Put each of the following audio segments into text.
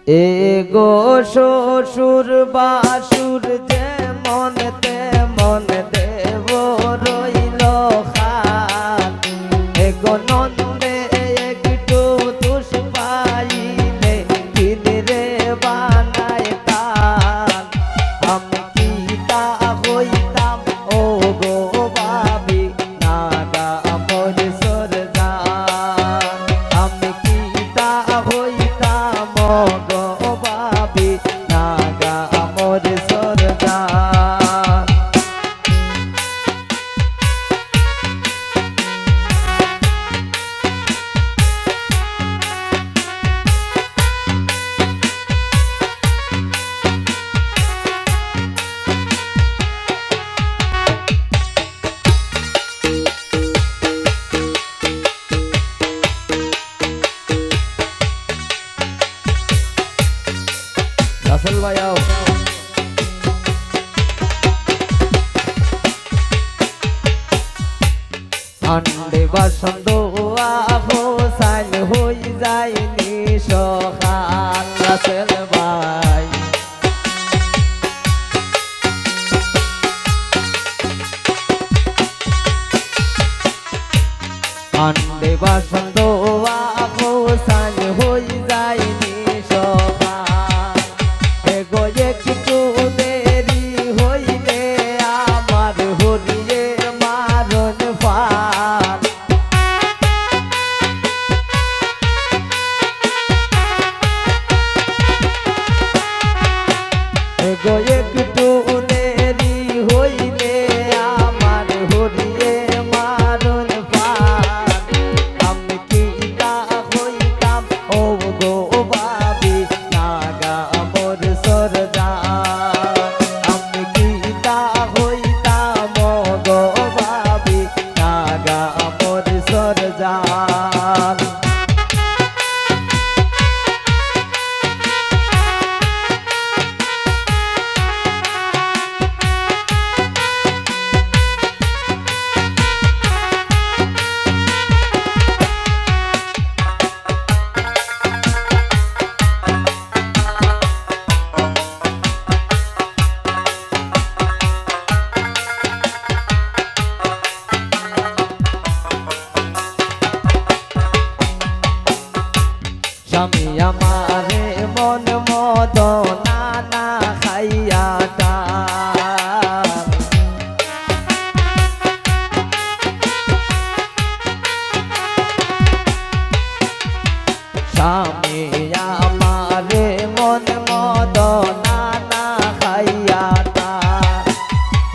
এগো শ্বশুর বাসুর যেমন তেমন দেব রইল খান। এগো নন্দে একটু দুষ পাইলে কিনরে বানায় তান। আমি কি তা হইতাম ও গো ভাবি নাগা মোর সরজান। আমি কি তা হইতাম ও গো ভাবি নাগা মোর সরজান। রাসেল ভাই আও। আন্ডে বাসন্ত আহো সাইল হই যায়নি সখান। রাসেল ভাই আন্ডে বাসন্ত আহো সাইল হই যায়নি সখান। এগো একটু দেরি হইলে আমার হরিয়ে মারণ ফান। এগো একটু দেরি হইলে আমার হরিয়ে মারণ ফান। আমি কি তা হইতাম ও গো ভাবি নাগা মোর সরজান। আমি কি তা হইতাম ও গো ভাবি নাগা মোর সরজান। স্বামী আমারে মন মদ নানা খাইয়া টান। স্বামী আমারে মন মদ নানা খাইয়া টান।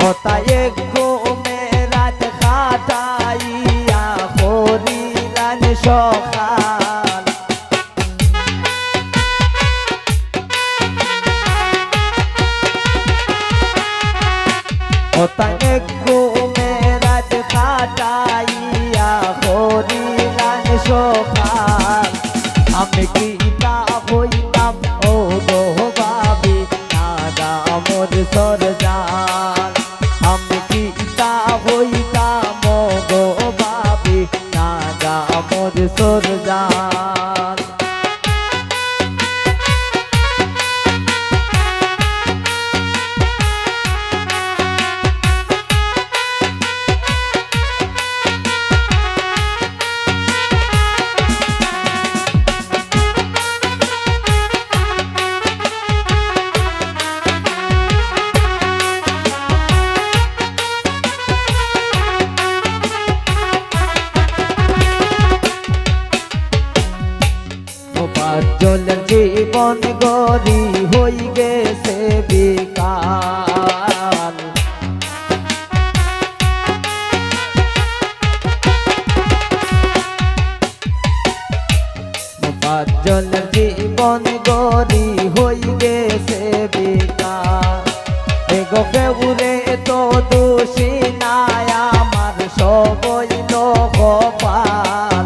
ও তাই ঘুমে রাত খাটাইয়া করিলাম সখান। ও তাই ঘুমে রাত কাটাইয়া করিলাম সখান। আমি কি তা হইতাম ও গো ভাবি নাগা মোর সরজান। আমি কি তা হইতাম ও গো ভাবি নাগা মোর সরজান। জলের জীবন গরি হই গেছে বিকাল। জলের জীবন গরি হই গেছে বিকাল। এগো কেউরে তো দোষী নাই আমার সবই কপাল।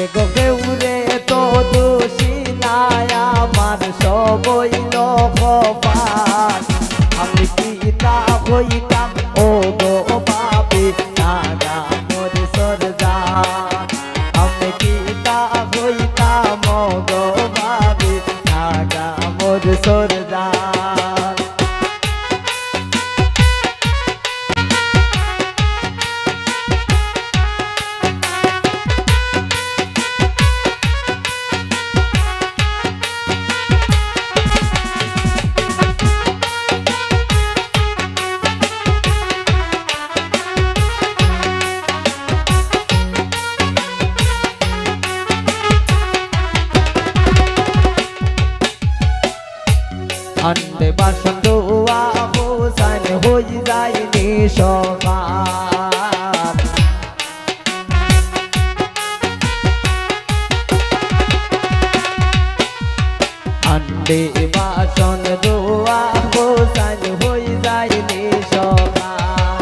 এগো কেউরে তো দোষী নাই আমার সবই কপাল। আমি কি তা হইতাম ও গো ভাবি নাগা মোর বাসন দোয়া হোসাইন হই যায়নি সমান আন্ডে বাসন দোয়া হোসাইন হই যায়নি সমান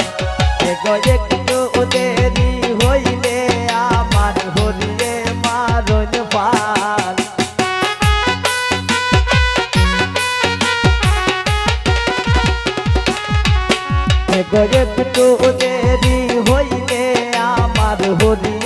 এগো একটু দেরি হইলে আমার হরিয়ে মারণ পান এগো একটু দেরি হইলে আমার হরিয়ে